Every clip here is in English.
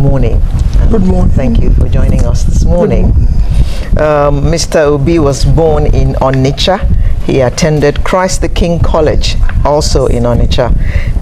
morning. Good morning. Thank you for joining us this morning. Mr. Obi was born in Onitsha. He attended Christ the King College, also in Onitsha,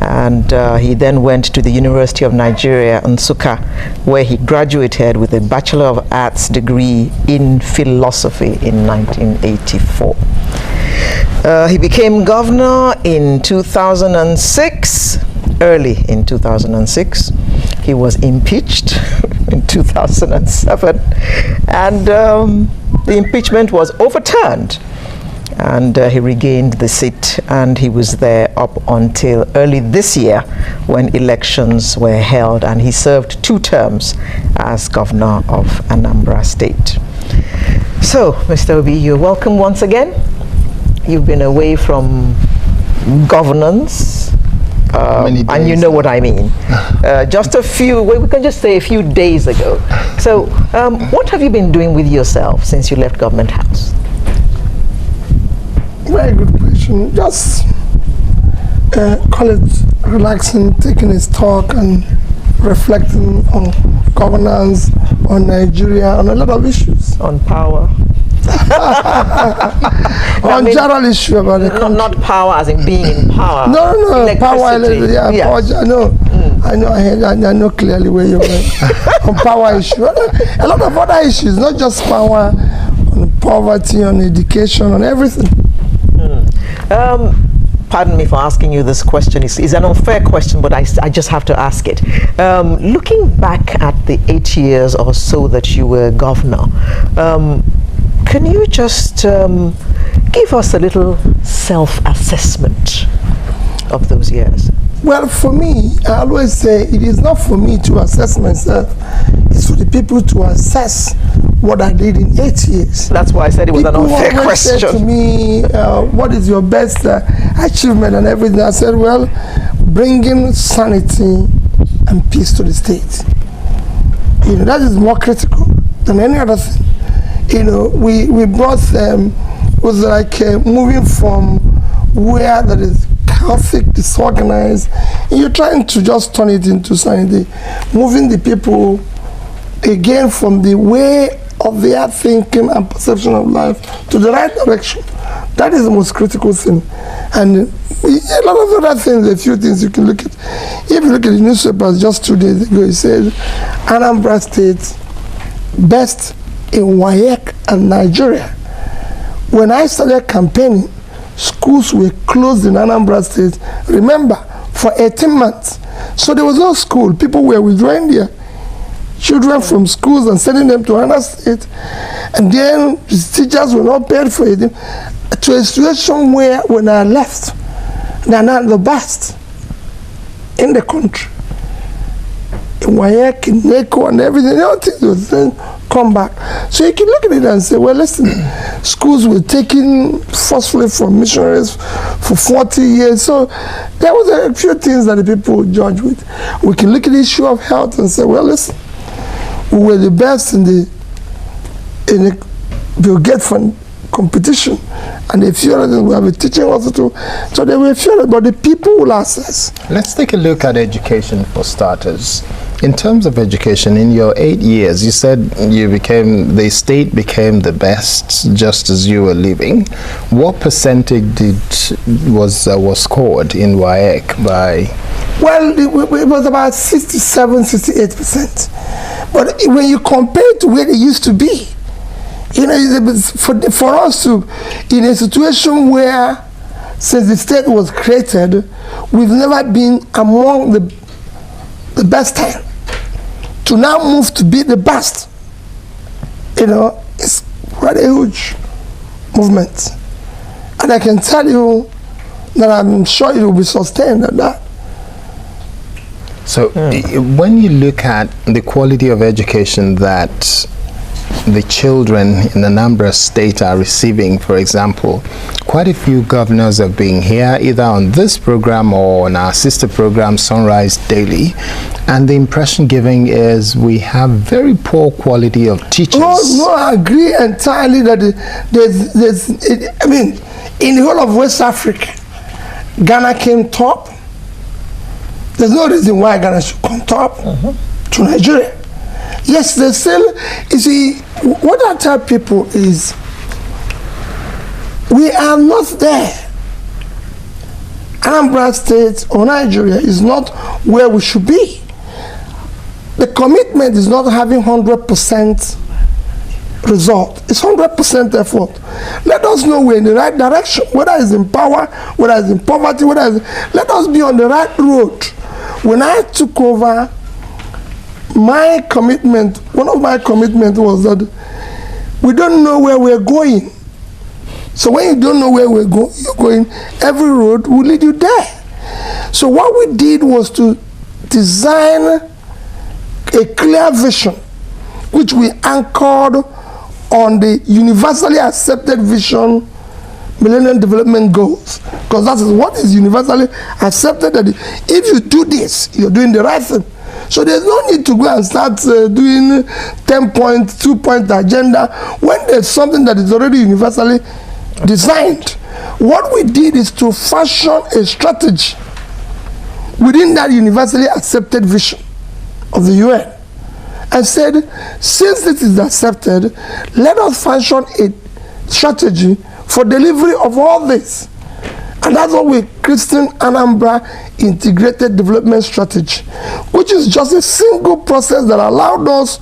and he then went to the University of Nigeria, Nsukka, where he graduated with a Bachelor of Arts degree in philosophy in 1984. He became governor in 2006, early in 2006. He was impeached in 2007, and the impeachment was overturned, and he regained the seat, and he was there up until early this year when elections were held, and he served 2 terms as governor of Anambra State. So, Mr. Obi, you're welcome once again. You've been away from governance, and you know what I mean. Just a few, we can just say a few days ago. So, what have you been doing with yourself since you left Government House? Very good question. Just call it relaxing, taking a stock and reflecting on governance, on Nigeria, on a lot of issues. On power. On general issue about the country. Not power as in being in power. No, power. Yeah, yes. Power, I know clearly where you're going. On power issue, a lot of other issues, not just power, on poverty, on education, on everything. Pardon me for asking you this question. It's an unfair question, but I just have to ask it. Looking back at the 8 years or so that you were governor, can you just give us a little self-assessment of those years? Well, for me, I always say it is not for me to assess myself. It's for the people to assess what I did in 8 years. That's why I said it was an unfair question. question. Said to me, what is your best achievement and everything? I said, well, bringing sanity and peace to the state. You know, that is more critical than any other thing. You know, we brought was like moving from where there is chaotic, disorganized, and you're trying to just turn it into sanity, moving the people again from the way of their thinking and perception of life to the right direction. That is the most critical thing. And a lot of other things, a few things you can look at. If you look at the newspapers just 2 days ago, it said Anambra State best in WAEC and Nigeria. When I started campaigning, schools were closed in Anambra State, remember, for 18 months. So there was no school. People were withdrawing their children from schools and sending them to another state. And then the teachers were not paid for it. To a situation where when I left, they are not the best in the country. In WAEC, in NECO and everything, all things was then come back. So you can look at it and say, well, listen, schools were taken forcefully from missionaries for 40 years. So there was a few things that the people judge with. We can look at the issue of health and say, well, listen, we were the best in the Bill Gates Fund competition, and a few other things. We have a teaching hospital, so there were a few, but the people will assess. Let's take a look at education for starters. In terms of education, in your 8 years, you said the state became the best just as you were leaving. What percentage was scored in WAEC by? Well, it was about 67, 68%. But when you compare it to where it used to be, you know, for us to, in a situation where, since the state was created, we've never been among the best 10. To now move to be the best, you know, it's quite a huge movement. And I can tell you that I'm sure it will be sustained at that. So when you look at the quality of education that the children in Anambra State are receiving, for example, quite a few governors have been here either on this program or on our sister program Sunrise Daily, and the impression giving is we have very poor quality of teachers. No, I agree entirely that I mean, in the whole of West Africa, Ghana came top. There's no reason why Ghana should come top. to Nigeria. Yes, they still, you see, what I tell people is, we are not there. Anambra State or Nigeria is not where we should be. The commitment is not having 100% result. It's 100% effort. Let us know we're in the right direction, whether it's in power, whether it's in poverty, let us be on the right road. When I took over, my commitment, one of my commitments was that we don't know where we're going. So when you don't know where you're going, every road will lead you there. So what we did was to design a clear vision, which we anchored on the universally accepted vision, Millennium Development Goals. Because that is what is universally accepted, that if you do this, you're doing the right thing. So there's no need to go and start doing 10-point, 2-point agenda when there's something that is already universally designed. What we did is to fashion a strategy within that universally accepted vision of the UN, and said, since this is accepted, let us fashion a strategy for delivery of all this. And that's what we christened Anambra Integrated Development Strategy, which is just a single process that allowed us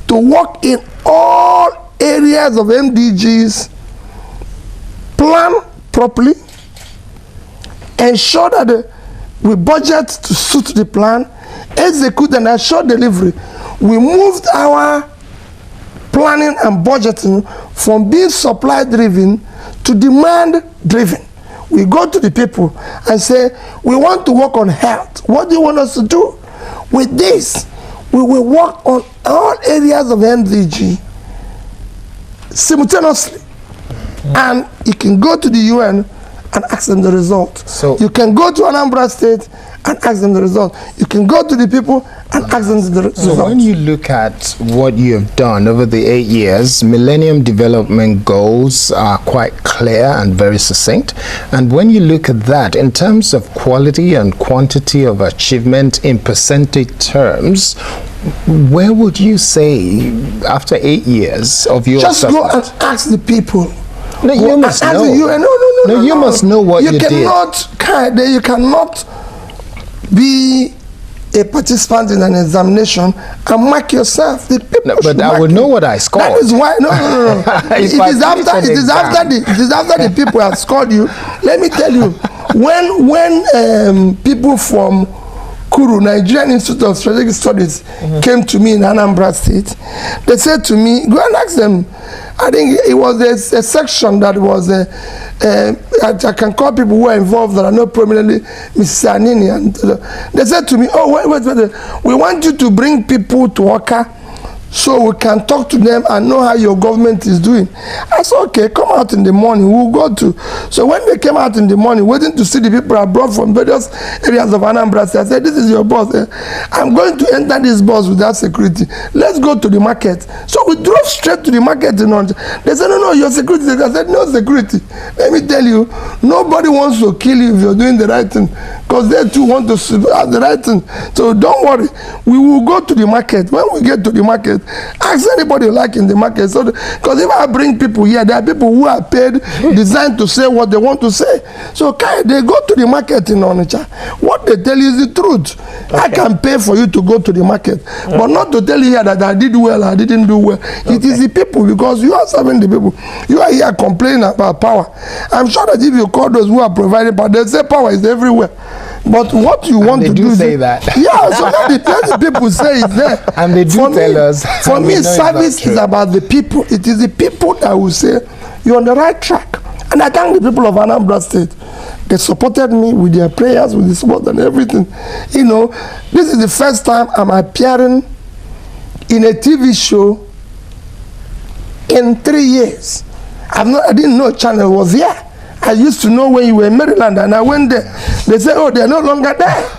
to work in all areas of MDGs, plan properly, ensure that we budget to suit the plan, execute and assure delivery. We moved our planning and budgeting from being supply driven to demand driven. We go to the people and say, we want to work on health. What do you want us to do? With this, we will work on all areas of MDG simultaneously. And you can go to the UN and ask them the result. So you can go to Anambra State and ask them the result. You can go to the people and ask them the result. So when you look at what you have done over the 8 years, Millennium Development Goals are quite clear and very succinct. And when you look at that in terms of quality and quantity of achievement in percentage terms, where would you say after 8 years of your just assessment? go and ask the people. No, you must know. No, you must know what you did. You cannot be a participant in an examination and mark yourself. The people but I would know what I scored. That is why. No. It is after the people have scored you. Let me tell you, when people from Kuru, Nigerian Institute of Strategic Studies, came to me in Anambra State, they said to me, go and ask them. I think it was a section that was, I can call people who are involved that are not prominently, Mrs. Anini. And they said to me, oh, wait, we want you to bring people to Oka so we can talk to them and know how your government is doing. I said, okay, come out in the morning, we'll go to. So when they came out in the morning, waiting to see the people I brought from various areas of Anambra, I said, this is your boss. I'm going to enter this bus without security. Let's go to the market. So we drove straight to the market in Onitsha. They said, no, your security. I said, no security. Let me tell you, nobody wants to kill you if you're doing the right thing, because they too want to have the right thing. So don't worry. We will go to the market. When we get to the market, ask anybody you like in the market. So, because if I bring people here, there are people who are paid, designed to say what they want to say. So they go to the market in Onitsha. What they tell you is the truth. Okay. I can pay for you to go to the market, but not to tell you here that I did well, I didn't do well. Okay. It is the people, because you are serving the people. You are here complaining about power. I'm sure that if you call those who are providing power, they say power is everywhere. But what you want to do say that. Yeah, so the people say it's there. And they do tell us. For me, service is about the people. It is the people that will say you're on the right track. And I thank the people of Anambra State. They supported me with their prayers, with the support and everything. You know, this is the first time I'm appearing in a TV show in 3 years. I didn't know channel was here. I used to know when you were in Maryland, and I went there. They said, oh, they're no longer there.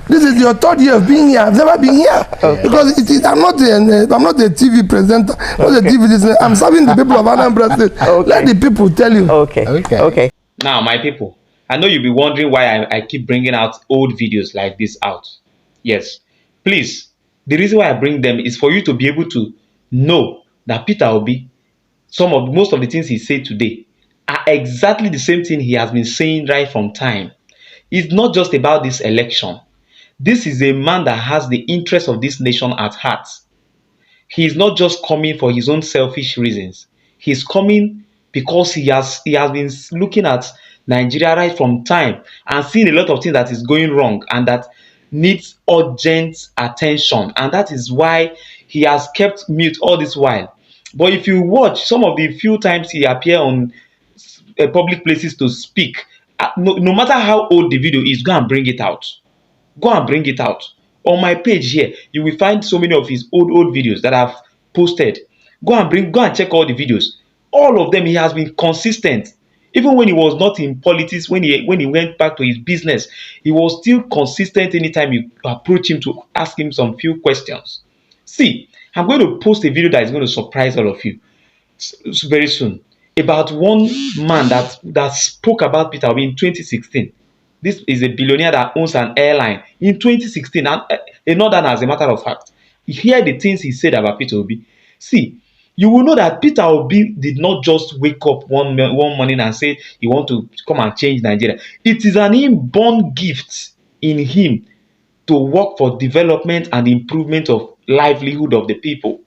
This is your third year of being here. I've never been here. Okay. Because I'm not a TV presenter, not a TV listener. I'm serving the people of Anambra State. Okay. Let the people tell you. Okay. Now, my people, I know you'll be wondering why I keep bringing out old videos like this out. Yes, please The reason why I bring them is for you to be able to know that Peter Obi, most of the things he said today are exactly the same thing he has been saying right from time. It's not just about this election. This is a man that has the interest of this nation at heart. He is not just coming for his own selfish reasons. He's coming because he has been looking at Nigeria right from time and seeing a lot of things that is going wrong and that needs urgent attention. And that is why he has kept mute all this while. But if you watch some of the few times he appear on public places to speak, no matter how old the video is, go and bring it out. Go and bring it out. On my page here, you will find so many of his old videos that I've posted. Go and check all the videos. All of them, he has been consistent. Even when he was not in politics, when he went back to his business, he was still consistent anytime you approach him to ask him some few questions. See, I'm going to post a video that is going to surprise all of you very soon about one man that spoke about Peter Obi in 2016. This is a billionaire that owns an airline in 2016, and another, as a matter of fact. Hear the things he said about Peter Obi. See, you will know that Peter Obi did not just wake up one morning and say he want to come and change Nigeria. It is an inborn gift in him to work for development and improvement of livelihood of the people.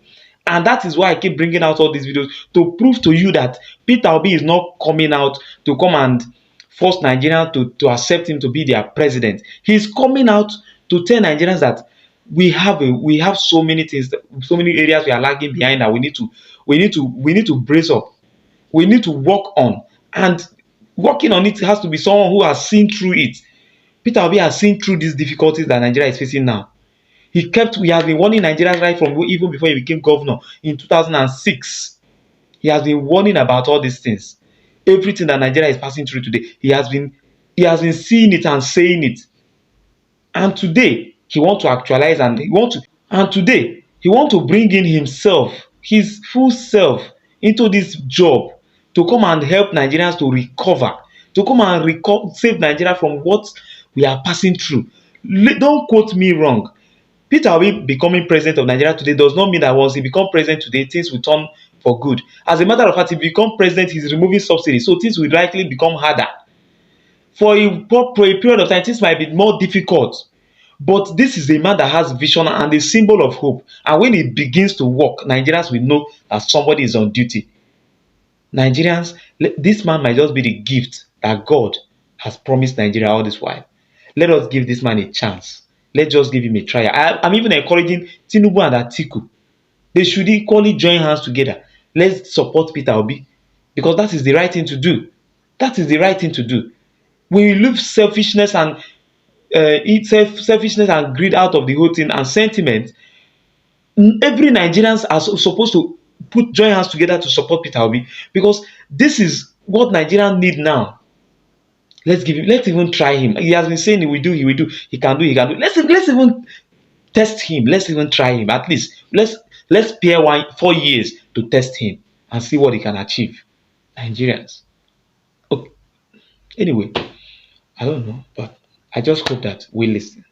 And that is why I keep bringing out all these videos to prove to you that Peter Obi is not coming out to come and force Nigerians to accept him to be their president. He's coming out to tell Nigerians that we have so many things, so many areas we are lagging behind that we need to brace up. We need to work on, and working on it has to be someone who has seen through it. Peter Obi has seen through these difficulties that Nigeria is facing now. We have been warning Nigerians right from even before he became governor in 2006. He has been warning about all these things. Everything that Nigeria is passing through today, he has been seeing it and saying it. And today he wants to actualize today he wants to bring in himself, his full self, into this job to come and help Nigerians to recover, to come and save Nigeria from what we are passing through. Don't quote me wrong. Peter Obi becoming president of Nigeria today does not mean that once he becomes president today, things will turn for good. As a matter of fact, if he becomes president, he's removing subsidies, so things will likely become harder. For a period of time, things might be more difficult. But this is a man that has vision and a symbol of hope. And when it begins to work, Nigerians will know that somebody is on duty. Nigerians, this man might just be the gift that God has promised Nigeria all this while. Let us give this man a chance. Let's just give him a try. I'm even encouraging Tinubu and Atiku. They should equally join hands together. Let's support Peter Obi, because that is the right thing to do. That is the right thing to do. When you leave selfishness and greed out of the whole thing and sentiment, every Nigerians are supposed to join hands together to support Peter Obi, because this is what Nigerians need now. Let's even try him. He has been saying he will do, he can do. Let's even test him. Let's even try him. At least let's spare 4 years to test him and see what he can achieve. Nigerians. Okay. Anyway, I don't know, but I just hope that we listen.